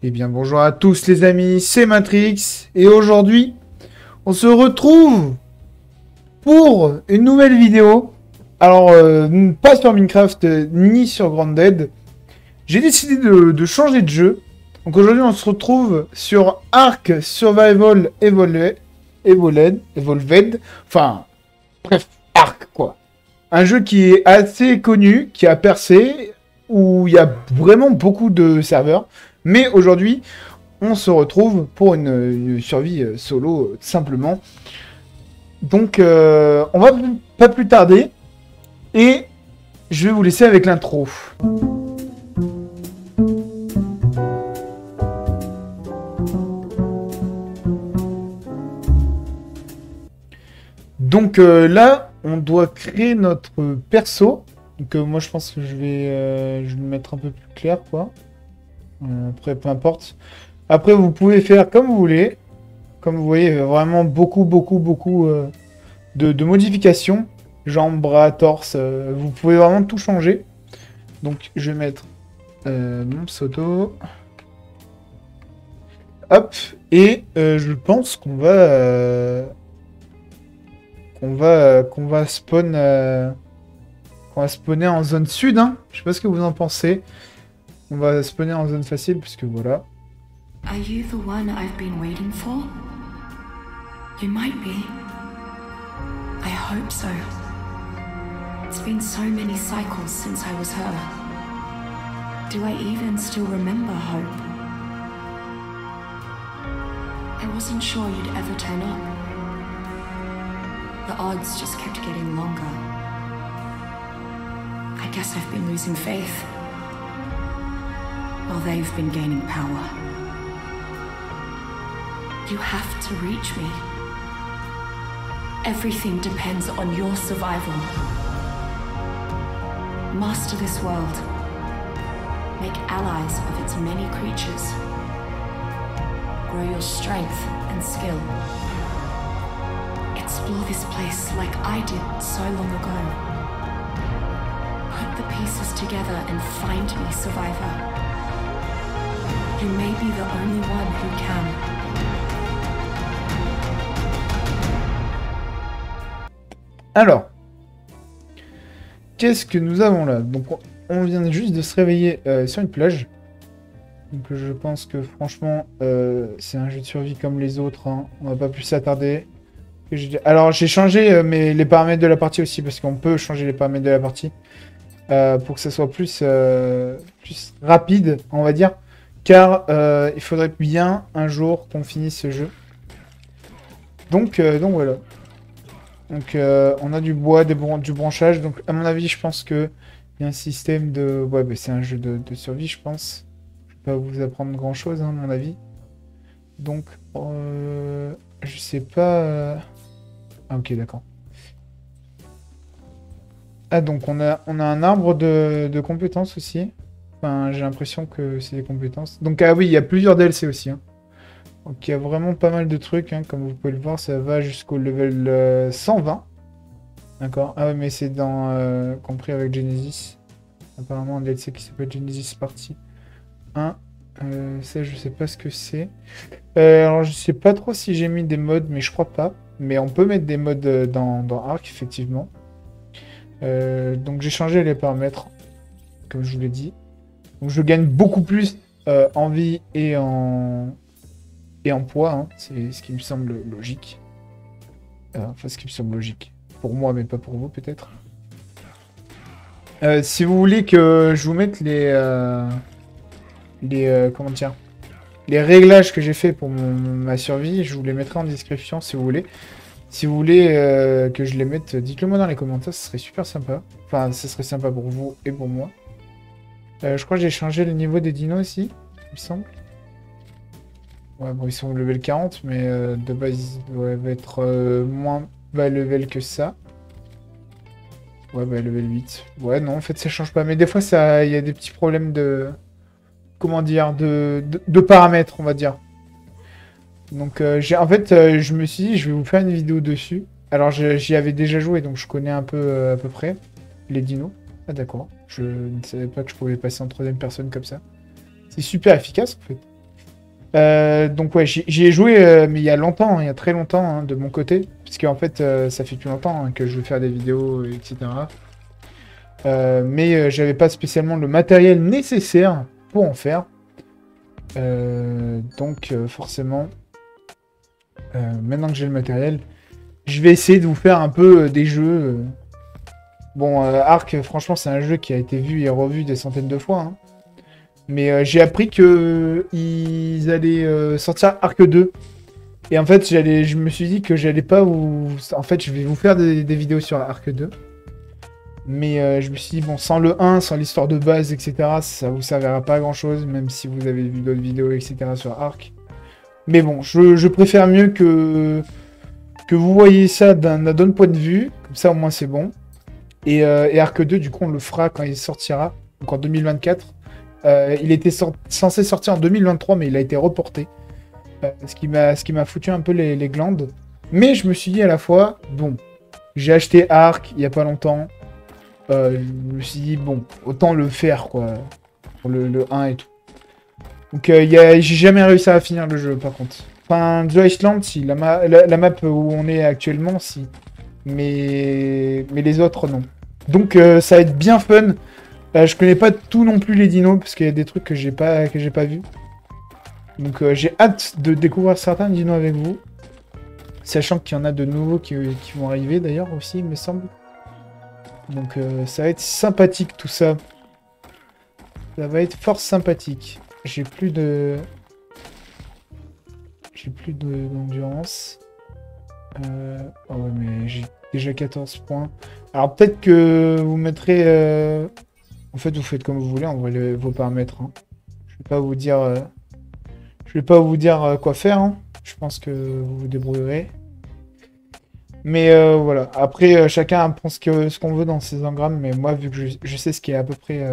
Eh bien bonjour à tous les amis, c'est Matrix et aujourd'hui on se retrouve pour une nouvelle vidéo. Alors pas sur Minecraft ni sur Grounded. J'ai décidé de changer de jeu. Donc aujourd'hui on se retrouve sur Ark Survival Evolved. Enfin bref, Ark quoi. Un jeu qui est assez connu, qui a percé, où il y a vraiment beaucoup de serveurs. Mais aujourd'hui, on se retrouve pour une survie solo, simplement. Donc, on va pas plus tarder. Et je vais vous laisser avec l'intro. Donc là, on doit créer notre perso. Donc moi, je pense que je vais le mettre un peu plus clair, quoi. Après, peu importe. Après, vous pouvez faire comme vous voulez. Comme vous voyez, vraiment beaucoup de modifications. Jambes, bras, torse. Vous pouvez vraiment tout changer. Donc, je vais mettre mon pseudo. Hop. Et je pense qu'on va... qu'on va spawn... qu'on va spawner en zone sud. Hein. Je sais pas ce que vous en pensez. On va spawner en zone facile, puisque voilà. Are you the one I've been waiting for? You might be. I hope so. It's been so many cycles since I was her. Do I even still remember Hope? I wasn't sure you'd ever turn up. The odds just kept getting longer. I guess I've been losing faith. While they've been gaining power. You have to reach me. Everything depends on your survival. Master this world. Make allies of its many creatures. Grow your strength and skill. Explore this place like I did so long ago. Put the pieces together and find me, survivor. You may be the only one who can. Alors, qu'est-ce que nous avons là? Donc, on vient juste de se réveiller sur une plage. Donc, je pense que franchement, c'est un jeu de survie comme les autres. Hein. On va pas plus s'attarder. Alors, j'ai changé les paramètres de la partie aussi, parce qu'on peut changer les paramètres de la partie pour que ça soit plus rapide, on va dire. Car il faudrait bien un jour qu'on finisse ce jeu. Donc voilà. Donc on a du bois, du branchage. Donc à mon avis, je pense qu'il y a un système de... Ouais, bah, c'est un jeu de survie, je pense. Je vais pas vous apprendre grand-chose, hein, à mon avis. Donc, je sais pas... Ah ok, d'accord. Ah donc on a un arbre de compétences aussi. Enfin, j'ai l'impression que c'est des compétences. Donc, ah oui, il y a plusieurs DLC aussi. Hein. Donc, il y a vraiment pas mal de trucs. Hein. Comme vous pouvez le voir, ça va jusqu'au level 120. D'accord. Ah oui, mais c'est compris avec Genesis. Apparemment, un DLC qui s'appelle Genesis Partie 1. Ça, je sais pas ce que c'est. Alors, je sais pas trop si j'ai mis des mods, mais je crois pas. Mais on peut mettre des mods dans Ark, effectivement. Donc, j'ai changé les paramètres, comme je vous l'ai dit. Donc je gagne beaucoup plus en vie et en poids, hein. C'est ce qui me semble logique. Enfin, ce qui me semble logique. Pour moi, mais pas pour vous, peut-être. Si vous voulez que je vous mette comment dire, les réglages que j'ai fait pour ma survie, je vous les mettrai en description si vous voulez. Si vous voulez que je les mette, dites-le moi dans les commentaires, ce serait super sympa. Enfin, ce serait sympa pour vous et pour moi. Je crois que j'ai changé le niveau des dinos aussi, il me semble. Ouais, bon, ils sont level 40, mais de base, ils doivent être moins bas level que ça. Ouais, bah, level 8. Ouais, non, en fait, ça change pas. Mais des fois, il y a des petits problèmes de... Comment dire? De paramètres, on va dire. Donc, en fait, je me suis dit, je vais vous faire une vidéo dessus. Alors, j'y avais déjà joué, donc je connais un peu, à peu près, les dinos. Ah d'accord, je ne savais pas que je pouvais passer en troisième personne comme ça. C'est super efficace en fait. Donc ouais, j'y ai joué, mais il y a longtemps, il y a très longtemps, hein, de mon côté. Puisque en fait, ça fait plus longtemps hein, que je veux faire des vidéos, etc. Mais j'avais pas spécialement le matériel nécessaire pour en faire. Donc forcément, maintenant que j'ai le matériel, je vais essayer de vous faire un peu des jeux. Bon, Ark, franchement, c'est un jeu qui a été vu et revu des centaines de fois, hein. Mais j'ai appris que ils allaient sortir Ark 2. Et en fait, je me suis dit que j'allais pas vous... En fait, je vais vous faire des vidéos sur Ark 2. Mais je me suis dit, bon, sans le 1, sans l'histoire de base, etc., ça vous servira pas à grand-chose, même si vous avez vu d'autres vidéos, etc., sur Ark. Mais bon, je préfère mieux que vous voyez ça d'un autre point de vue. Comme ça, au moins, c'est bon. Et Ark 2, du coup, on le fera quand il sortira, donc en 2024. Il était censé sortir en 2023, mais il a été reporté. Ce qui m'a foutu un peu les glandes. Mais je me suis dit à la fois, bon, j'ai acheté Ark il y a pas longtemps. Je me suis dit, bon, autant le faire, quoi. Pour le 1 et tout. Donc, j'ai jamais réussi à finir le jeu, par contre. Enfin, The Iceland, si. La map où on est actuellement, si. Mais les autres, non. Donc, ça va être bien fun. Je connais pas tout non plus les dinos, parce qu'il y a des trucs que j'ai pas vu. Donc, j'ai hâte de découvrir certains dinos avec vous. Sachant qu'il y en a de nouveaux qui vont arriver, d'ailleurs, aussi, il me semble. Donc ça va être sympathique tout ça. Ça va être fort sympathique. J'ai plus d'endurance. Oh ouais, mais j'ai déjà 14 points. Alors peut-être que vous mettrez... En fait, vous faites comme vous voulez, on voit vos paramètres, hein. Je vais pas vous dire... quoi faire, hein. Je pense que vous vous débrouillerez. Mais voilà, après chacun prend ce qu'on veut dans ses engrammes, mais moi vu que je sais ce qui est à peu près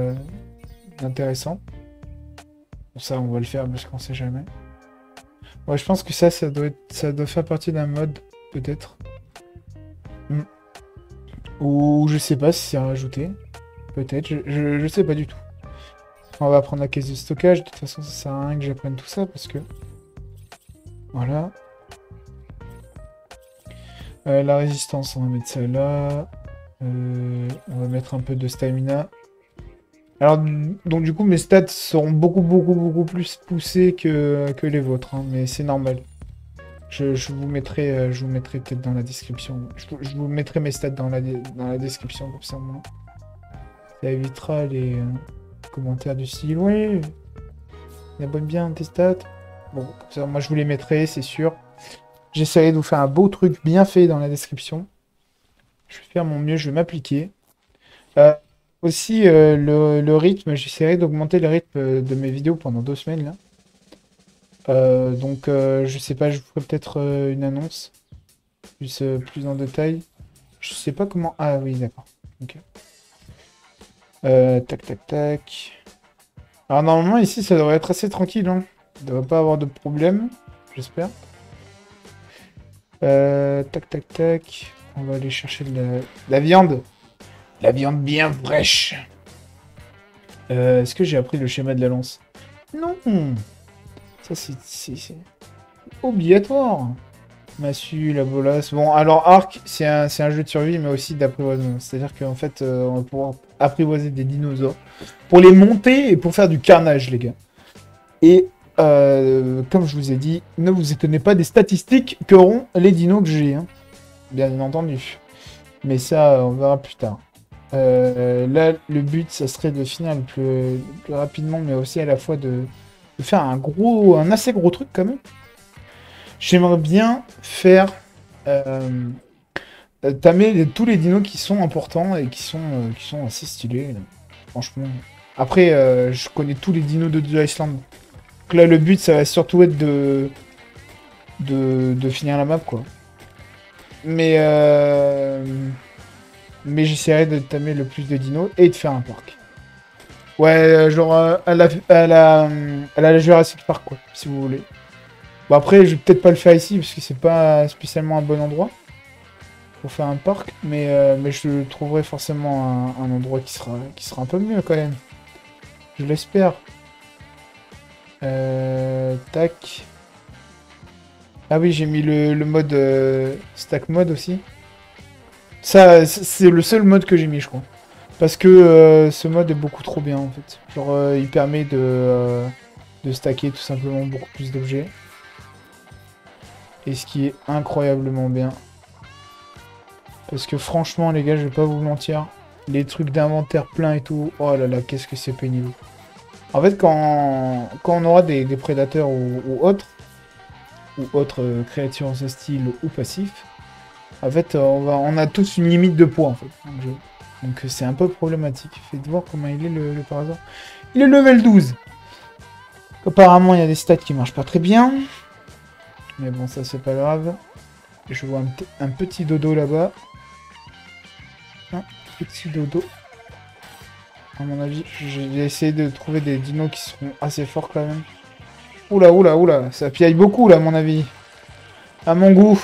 intéressant, pour ça on va le faire parce qu'on sait jamais. Ouais, je pense que ça doit faire partie d'un mode, peut-être. Ou je sais pas si c'est rajouté. Peut-être, je sais pas du tout. On va prendre la caisse de stockage, de toute façon ça sert à rien que j'apprenne tout ça parce que... Voilà. La résistance, on va mettre ça là. On va mettre un peu de stamina. Alors, donc du coup, mes stats seront beaucoup plus poussées que les vôtres, hein, mais c'est normal. Je vous mettrai peut-être dans la description. Je vous mettrai mes stats dans la description, comme ça au moins. Ça évitera les commentaires du style. Ouais, il abonne bien tes stats. Bon, comme ça, moi je vous les mettrai, c'est sûr. J'essaierai de vous faire un beau truc bien fait dans la description. Je vais faire mon mieux, je vais m'appliquer. Aussi, le rythme, j'essaierai d'augmenter le rythme de mes vidéos pendant 2 semaines, là. Donc, je sais pas, je vous ferai peut-être une annonce. Plus en détail. Je sais pas comment... Ah oui, d'accord. Ok. Tac. Alors, normalement, ici, ça devrait être assez tranquille, hein. Il ne devrait pas avoir de problème, j'espère. Tac. On va aller chercher de la viande. La viande bien fraîche. Est-ce que j'ai appris le schéma de la lance? Non. Ça, c'est obligatoire. Massue, la bolasse. Bon, alors Ark, c'est un jeu de survie, mais aussi d'apprivoisement. C'est-à-dire qu'en fait, on va pouvoir apprivoiser des dinosaures pour les monter et pour faire du carnage, les gars. Et comme je vous ai dit, ne vous étonnez pas des statistiques qu'auront les dinos que j'ai, hein. Bien entendu. Mais ça, on verra plus tard. Là, le but, ça serait de finir le plus rapidement, mais aussi à la fois de faire un assez gros truc quand même. J'aimerais bien faire tamer tous les dinos qui sont importants et qui sont assez stylés, franchement. Après, je connais tous les dinos de The Iceland. Donc là, le but, ça va surtout être de finir la map, quoi. Mais j'essaierai de tamer le plus de dinos et de faire un parc. Ouais, genre à la Jurassic Park, quoi, si vous voulez. Bon, après, je vais peut-être pas le faire ici, parce que c'est pas spécialement un bon endroit pour faire un parc, mais je trouverai forcément un endroit qui sera un peu mieux, quand même. Je l'espère. Tac. Ah oui, j'ai mis le mode stack mode aussi. Ça, c'est le seul mode que j'ai mis, je crois. Parce que ce mode est beaucoup trop bien, en fait. Genre, il permet de stacker tout simplement beaucoup plus d'objets. Et ce qui est incroyablement bien. Parce que franchement, les gars, je vais pas vous mentir. Les trucs d'inventaire plein et tout. Oh là là, qu'est-ce que c'est pénible. En fait, quand on aura des prédateurs ou autres créatures en ce style ou passifs, en fait, on a tous une limite de poids, en fait, dans le jeu. Donc c'est un peu problématique. Faites voir comment il est le par hasard. Il est level 12. Apparemment, il y a des stats qui marchent pas très bien. Mais bon, ça, c'est pas grave. Je vois un petit dodo là-bas. Un petit dodo. À mon avis, j'ai essayé de trouver des dinos qui seront assez forts quand même. Oula, oula, oula. Ça piaille beaucoup, là, à mon avis. À mon goût.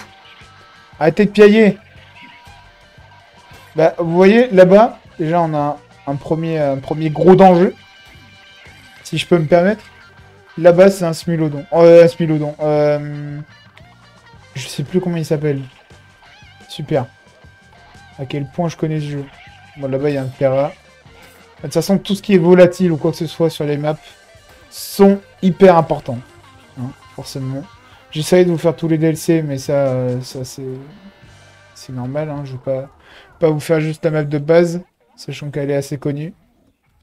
Arrêtez de piailler. Bah, vous voyez, là-bas, déjà, on a un premier gros danger. Si je peux me permettre. Là-bas, c'est un Smilodon. Un Smilodon. Je sais plus comment il s'appelle. Super. À quel point je connais ce jeu. Bon, là-bas, il y a un Terra. De toute façon, tout ce qui est volatile ou quoi que ce soit sur les maps sont hyper importants. Hein, forcément. J'essaye de vous faire tous les DLC, mais ça c'est normal. Hein, je vais pas vous faire juste la map de base, sachant qu'elle est assez connue.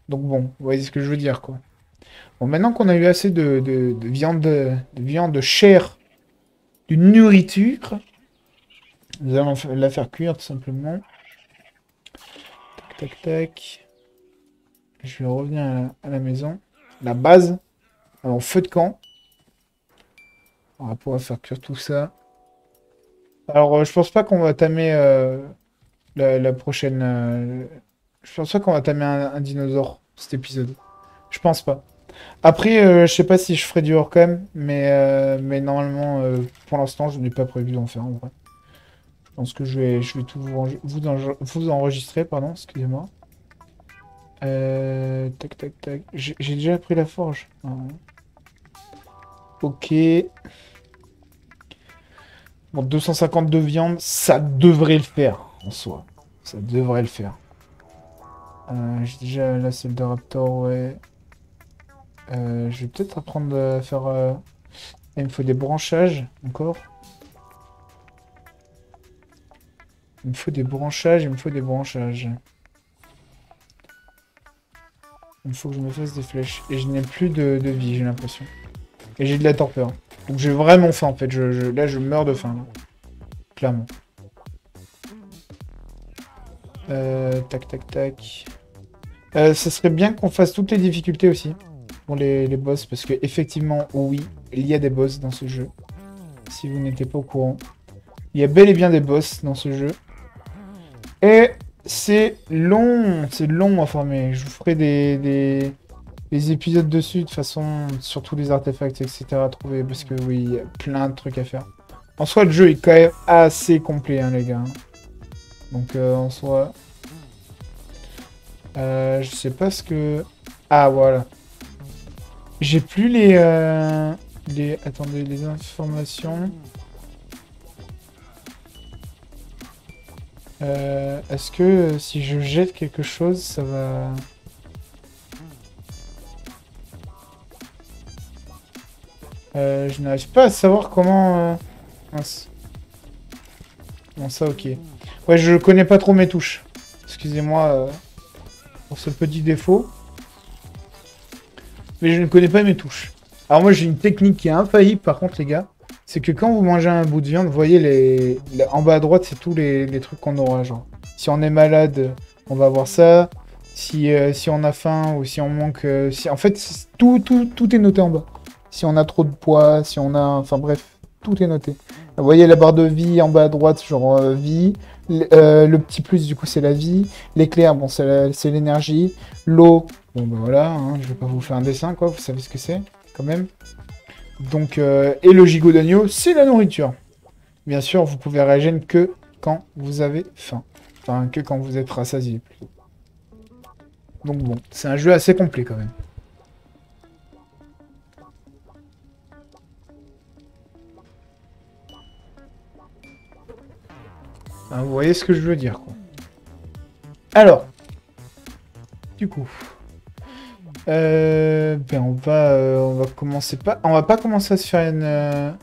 Donc bon, vous voyez ce que je veux dire, quoi. Bon, maintenant qu'on a eu assez de viande chair, de nourriture, nous allons la faire cuire tout simplement. Tac, tac, tac. Je vais revenir à la maison. La base, en feu de camp. On va pouvoir faire cuire tout ça. Alors, je pense pas qu'on va tamer la prochaine... je pense pas qu'on va tamer un dinosaure, cet épisode. Je pense pas. Après, je sais pas si je ferai du hors-cam, mais normalement, pour l'instant, je n'ai pas prévu d'en faire en vrai. Je pense que je vais tout vous enregistrer, pardon, excusez-moi. Tac, tac, tac. J'ai déjà pris la forge. Ah, ouais. Ok. Bon, 252 viandes, ça devrait le faire, en soi. Ça devrait le faire. J'ai déjà la selle de Raptor, ouais. Je vais peut-être apprendre à faire... Il me faut des branchages, encore. Il me faut des branchages, il me faut des branchages. Il faut que je me fasse des flèches. Et je n'ai plus de vie, j'ai l'impression. Et j'ai de la torpeur. Donc j'ai vraiment faim, en fait. Là, je meurs de faim, là. Clairement. Tac, tac, tac. Ça serait bien qu'on fasse toutes les difficultés aussi. Pour les boss. Parce que effectivement, oui, il y a des boss dans ce jeu. Si vous n'étiez pas au courant. Il y a bel et bien des boss dans ce jeu. Et c'est long à former. Je vous ferai des épisodes dessus, de toute façon, sur tous les artefacts, etc. à trouver, parce que oui, il y a plein de trucs à faire. En soi, le jeu est quand même assez complet, hein, les gars. Donc, en soi... je sais pas ce que... Ah, voilà. J'ai plus les... Attendez, les informations... Est-ce que si je jette quelque chose, ça va... je n'arrive pas à savoir comment... Mince. Bon, ça, ok. Ouais, je connais pas trop mes touches. Excusez-moi pour ce petit défaut. Mais je ne connais pas mes touches. Alors moi, j'ai une technique qui est infaillible, par contre, les gars. C'est que quand vous mangez un bout de viande, vous voyez, en bas à droite, c'est tous les trucs qu'on aura. Genre, si on est malade, on va avoir ça. Si on a faim ou si on manque... En fait, tout est noté en bas. Si on a trop de poids, si on a... Enfin bref, tout est noté. Vous voyez la barre de vie en bas à droite, genre vie. Le petit plus, du coup, c'est la vie. L'éclair, bon, c'est l'énergie. L'eau, bon, ben voilà, hein, je vais pas vous faire un dessin, quoi. Vous savez ce que c'est, quand même. Donc, et le gigot d'agneau, c'est la nourriture. Bien sûr, vous pouvez régénérer que quand vous avez faim. Enfin, que quand vous êtes rassasié. Donc bon, c'est un jeu assez complet, quand même. Hein, vous voyez ce que je veux dire, quoi. Alors, du coup, ben on va commencer pas, on va pas commencer à se faire une,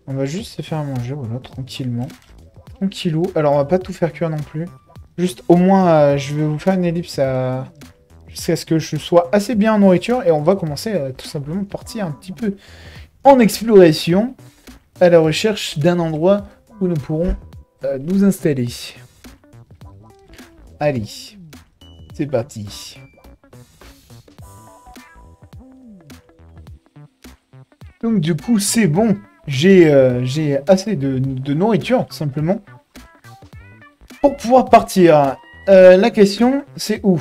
on va juste se faire manger, voilà, tranquillement, tranquillou. Alors on va pas tout faire cuire non plus, juste au moins, je vais vous faire une ellipse jusqu'à ce que je sois assez bien en nourriture et on va commencer tout simplement partir un petit peu en exploration à la recherche d'un endroit où nous pourrons nous installer. Allez, c'est parti. Donc du coup, c'est bon. J'ai assez de nourriture, tout simplement, pour pouvoir partir. La question, c'est où?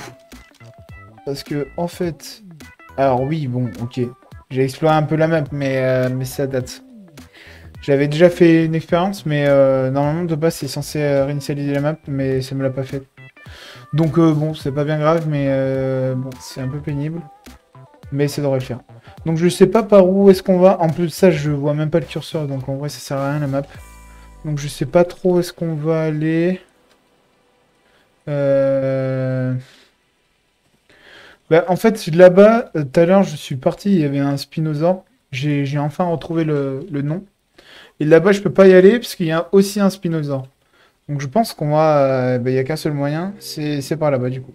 Parce que, en fait... Alors oui, bon, ok. J'ai exploré un peu la map, mais ça date. J'avais déjà fait une expérience, mais normalement, de base, c'est censé réinitialiser la map, mais ça me l'a pas fait. Donc bon, c'est pas bien grave, mais bon, c'est un peu pénible. Mais ça devrait le faire. Donc je sais pas par où est-ce qu'on va. En plus de ça, je vois même pas le curseur, donc en vrai, ça sert à rien la map. Donc je sais pas trop où est-ce qu'on va aller. Bah, en fait, là-bas, tout à l'heure, je suis parti, il y avait un Spinosaur. J'ai enfin retrouvé le nom. Et là-bas, je peux pas y aller parce qu'il y a aussi un Spinosaur. Donc je pense qu'on va... bah, il y a qu'un seul moyen, c'est par là-bas du coup.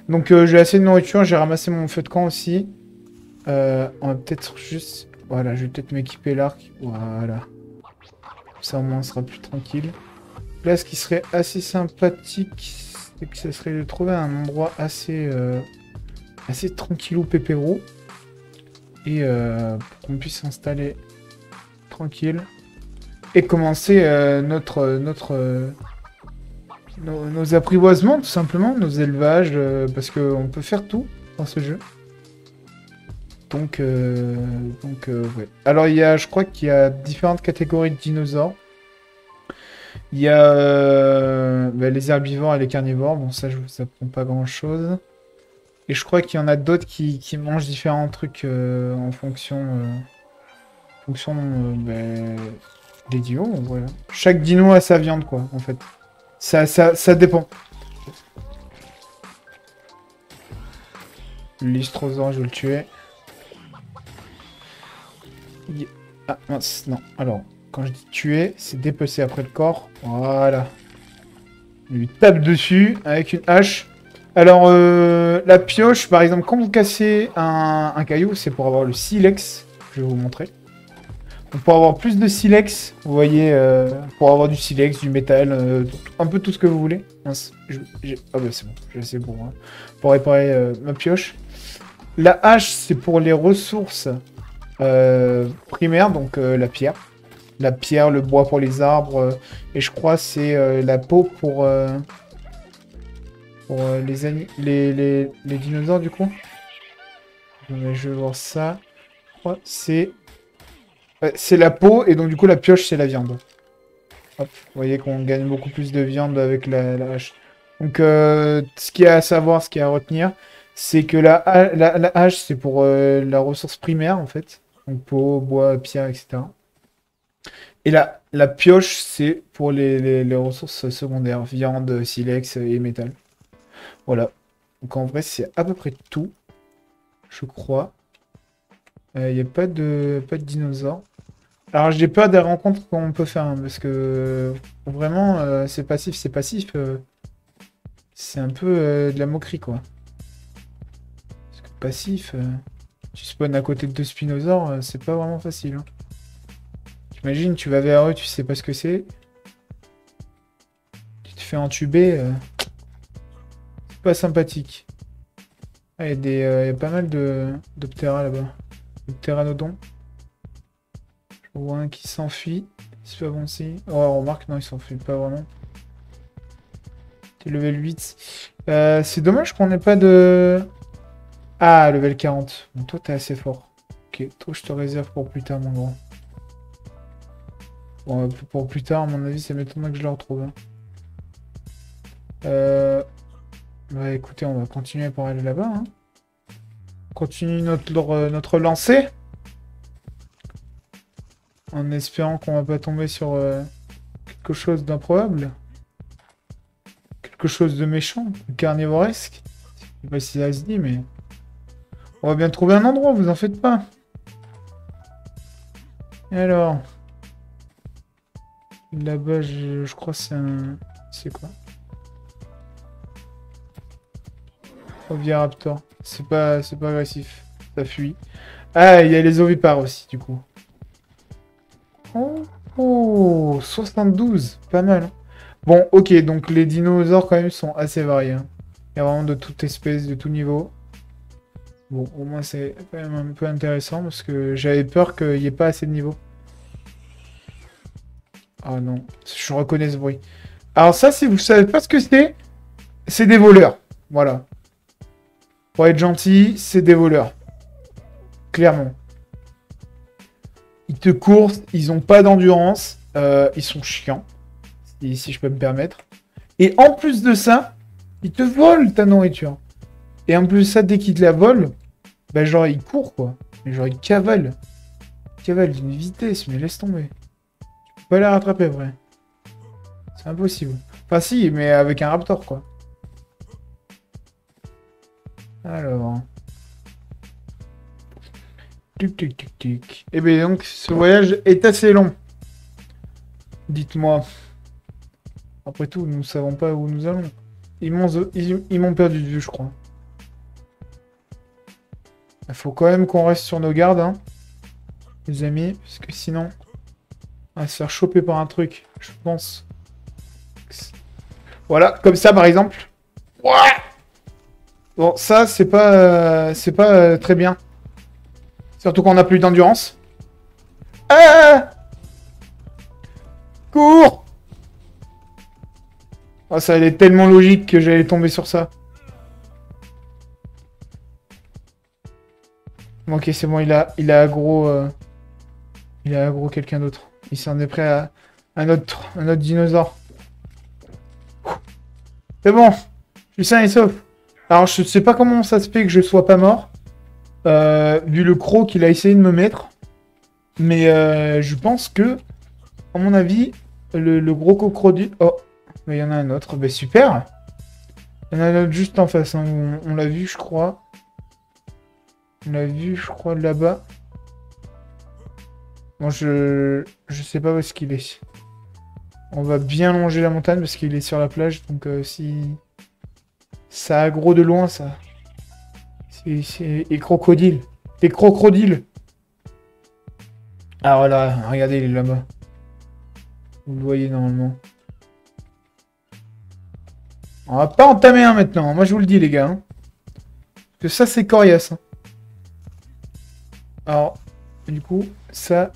Donc j'ai assez de nourriture, j'ai ramassé mon feu de camp aussi. On va peut-être juste... Voilà, je vais peut-être m'équiper l'arc. Voilà. Ça au moins on sera plus tranquille. Là, ce qui serait assez sympathique, c'est que ça serait de trouver un endroit assez tranquillou pépéro. Et pour qu'on puisse s'installer tranquille. Et commencer nos apprivoisements, tout simplement, nos élevages, parce qu'on peut faire tout dans ce jeu. Donc ouais. Alors, je crois qu'il y a différentes catégories de dinosaures. Il y a bah, les herbivores et les carnivores. Bon, ça, je vous apprends pas grand-chose. Et je crois qu'il y en a d'autres qui mangent différents trucs en fonction bah, des dinos. Voilà. Chaque dino a sa viande, quoi, en fait. Ça dépend. L'istrosaure, je vais le tuer. Ah, mince, non. Alors, quand je dis tuer, c'est dépecer après le corps. Voilà. On lui tape dessus avec une hache. Alors, la pioche, par exemple, quand vous cassez un caillou, c'est pour avoir le silex. Je vais vous montrer. Donc, pour avoir plus de silex, vous voyez, pour avoir du silex, du métal, un peu tout ce que vous voulez. Mince, ah bah c'est bon, j'ai assez pour réparer ma pioche. La hache, c'est pour les ressources primaires, donc la pierre. La pierre, le bois pour les arbres, et je crois c'est la peau pour les dinosaures du coup. Je vais voir ça. Je crois c'est la peau, et donc du coup la pioche c'est la viande. Hop, vous voyez qu'on gagne beaucoup plus de viande avec la hache. Donc ce qu'il y a à savoir, ce qu'il y a à retenir, c'est que la hache c'est pour la ressource primaire en fait. Donc peau, bois, pierre, etc. Et la pioche, c'est pour les ressources secondaires, viande, silex et métal. Voilà. Donc en vrai, c'est à peu près tout, je crois. Il n'y a pas de dinosaures. Alors j'ai peur des rencontres qu'on peut faire, hein, parce que vraiment, c'est passif, c'est passif. C'est un peu de la moquerie, quoi. Parce que passif, tu spawns à côté de deux spinosaures, c'est pas vraiment facile, hein. T'imagines, tu vas vers eux, tu sais pas ce que c'est. Tu te fais entuber. C'est pas sympathique. Ah, il y a pas mal de Ptera là-bas. De Pteranodon. Je vois un qui s'enfuit. Il se fait avancer. Oh, remarque, non, il s'enfuit pas vraiment. T'es level 8. C'est dommage qu'on n'ait pas de... Ah, level 40. Bon, toi, t'es assez fort. Ok, toi, je te réserve pour plus tard, mon grand. Bon, pour plus tard, à mon avis, ça m'étonnerait que je le retrouve, hein. Bah écoutez, on va continuer pour aller là-bas, hein. On continue notre lancée. En espérant qu'on va pas tomber sur quelque chose d'improbable. Quelque chose de méchant, de carnivoresque. Je sais pas si ça se dit, mais... On va bien trouver un endroit, vous en faites pas. Et alors... Là-bas, je crois que c'est un... C'est quoi? Oviraptor. C'est pas agressif. Ça fuit. Ah, il y a les ovipares aussi, du coup. Oh, 72. Pas mal. Hein. Bon, ok, donc les dinosaures, quand même, sont assez variés. Hein. Il y a vraiment de toute espèce, de tout niveau. Bon, au moins, c'est quand même un peu intéressant, parce que j'avais peur qu'il n'y ait pas assez de niveaux. Ah non, je reconnais ce bruit. Alors ça, si vous savez pas ce que c'est des voleurs. Voilà. Pour être gentil, c'est des voleurs. Clairement. Ils te coursent, ils ont pas d'endurance, ils sont chiants, si je peux me permettre. Et en plus de ça, ils te volent ta nourriture. Et en plus de ça, dès qu'ils te la volent, bah genre ils courent quoi. Mais genre ils cavalent. Ils cavalent d'une vitesse, mais laisse tomber. Tu peux pas les rattraper vrai. C'est impossible. Enfin si, mais avec un raptor quoi. Alors... Tic tic tic tic. Eh bien donc, ce voyage est assez long. Dites-moi. Après tout, nous ne savons pas où nous allons. Ils m'ont perdu de vue, je crois. Il faut quand même qu'on reste sur nos gardes, hein, les amis, parce que sinon, on va se faire choper par un truc, je pense. Voilà, comme ça par exemple. Ouais. Bon, ça, c'est pas très bien. Surtout qu'on n'a plus d'endurance. Ah! Cours! Oh, ça allait tellement logique que j'allais tomber sur ça. Ok, c'est bon, il a aggro... Il a aggro quelqu'un d'autre. Il s'en est prêt à un autre dinosaure. C'est bon, je suis sain et sauf. Alors, je sais pas comment ça se fait que je sois pas mort. Vu le croc qu'il a essayé de me mettre. Mais je pense que, à mon avis, le gros crocodile... Oh, mais il y en a un autre. Ben super. Il y en a un autre juste en face. Hein. On l'a vu, je crois. On l'a vu, je crois, là-bas. Bon, je sais pas où est-ce qu'il est. On va bien longer la montagne parce qu'il est sur la plage. Donc si... Ça aggro de loin, ça. Et crocodile. Et crocodile. Ah voilà, regardez, il est là-bas. Vous le voyez normalement. On va pas entamer un maintenant. Moi, je vous le dis, les gars. Hein. Parce que ça, c'est coriace. Hein. Alors, du coup, ça...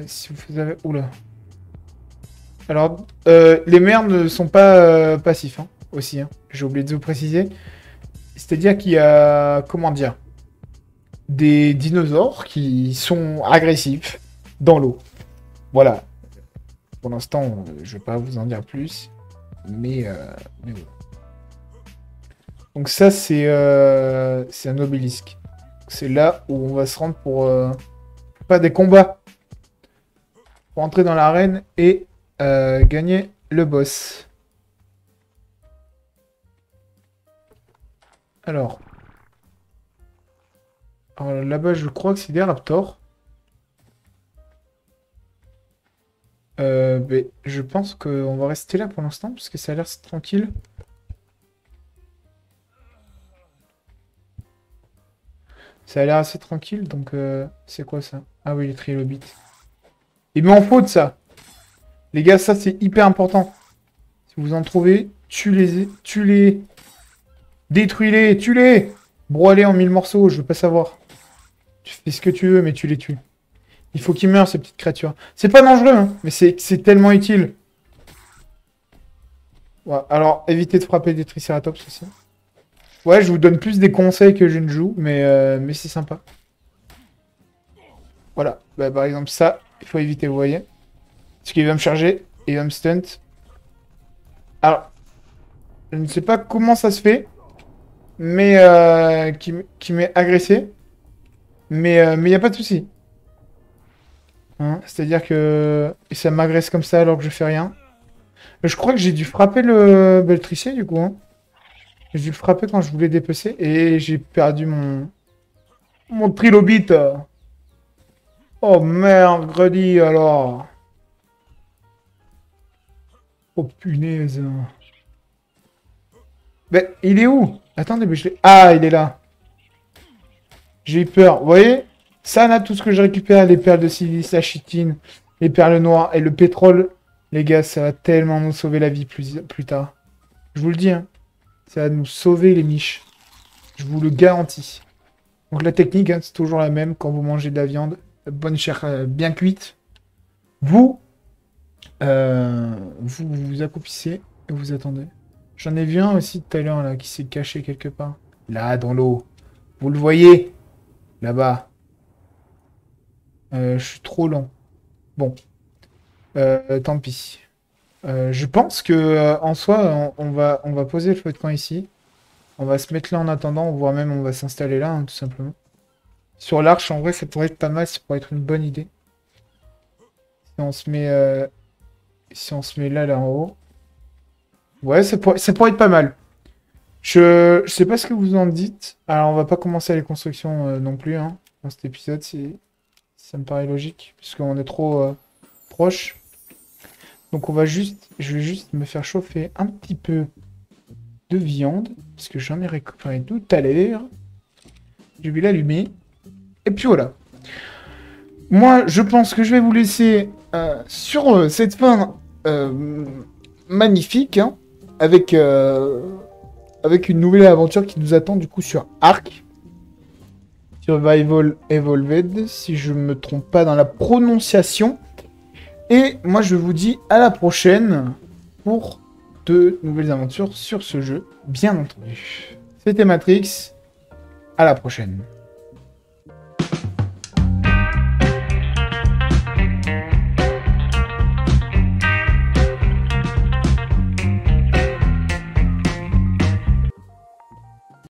si vous avez... Oula. Alors, les mers ne sont pas passifs, hein, aussi. Hein. J'ai oublié de vous préciser. C'est-à-dire qu'il y a... Comment dire? Des dinosaures qui sont agressifs dans l'eau. Voilà. Pour l'instant, je vais pas vous en dire plus. Mais voilà. Donc ça, c'est un obélisque. C'est là où on va se rendre pour pas des combats. Pour entrer dans l'arène et gagner le boss. Alors là-bas, je crois que c'est des raptors. Mais je pense qu'on va rester là pour l'instant, parce que ça a l'air tranquille. Ça a l'air assez tranquille, donc c'est quoi ça? Ah oui, les trilobites. Il met en faute ça. Les gars, ça c'est hyper important. Si vous en trouvez, tue-les. Détruis-les, tue-les. Broie-les en 1000 morceaux, je veux pas savoir. Tu fais ce que tu veux, mais tu les tues. Il faut qu'ils meurent, ces petites créatures. C'est pas dangereux, hein, mais c'est tellement utile. Ouais, alors, évitez de frapper des tricératops aussi. Ouais, je vous donne plus des conseils que je ne joue, mais c'est sympa. Voilà, bah, par exemple ça, il faut éviter, vous voyez. Parce qu'il va me charger, et il va me stunt. Alors, je ne sais pas comment ça se fait, mais qui m'est agressé. Mais il n'y a pas de souci. Hein, c'est-à-dire que ça m'agresse comme ça alors que je fais rien. Je crois que j'ai dû frapper le Beltricier du coup. Hein. J'ai dû le frapper quand je voulais dépecer et j'ai perdu mon trilobite. Oh mercredi alors. Oh punaise. Mais il est où? Attendez, mais je l'ai... Ah, il est là. J'ai eu peur. Vous voyez? Ça, là, tout ce que je récupère, les perles de silice, la chitine, les perles noires et le pétrole, les gars, ça va tellement nous sauver la vie plus tard. Je vous le dis, hein. Ça va nous sauver les miches. Je vous le garantis. Donc la technique, hein, c'est toujours la même quand vous mangez de la viande. Bonne chair bien cuite. Vous, vous accroupissez et vous attendez. J'en ai vu un aussi tout à l'heure, là, qui s'est caché quelque part. Là, dans l'eau. Vous le voyez? Là-bas. Je suis trop lent. Bon. Tant pis. Je pense que en soi, on va poser le feu de camp ici. On va se mettre là en attendant, voire même on va s'installer là, hein, tout simplement. Sur l'arche, en vrai, ça pourrait être pas mal, ça pourrait être une bonne idée. Si on se met là en haut. Ouais, ça pourrait être pas mal. Je sais pas ce que vous en dites. Alors, on va pas commencer les constructions non plus, hein, dans cet épisode, si ça me paraît logique, puisqu'on est trop proche. Donc, je vais juste me faire chauffer un petit peu de viande, parce que j'en ai récupéré tout à l'heure. Je vais l'allumer. Et puis voilà. Moi, je pense que je vais vous laisser sur cette fin magnifique, hein, avec une nouvelle aventure qui nous attend du coup sur Ark. Survival Evolved, si je me trompe pas dans la prononciation. Et moi, je vous dis à la prochaine pour de nouvelles aventures sur ce jeu, bien entendu. C'était Matrix, à la prochaine.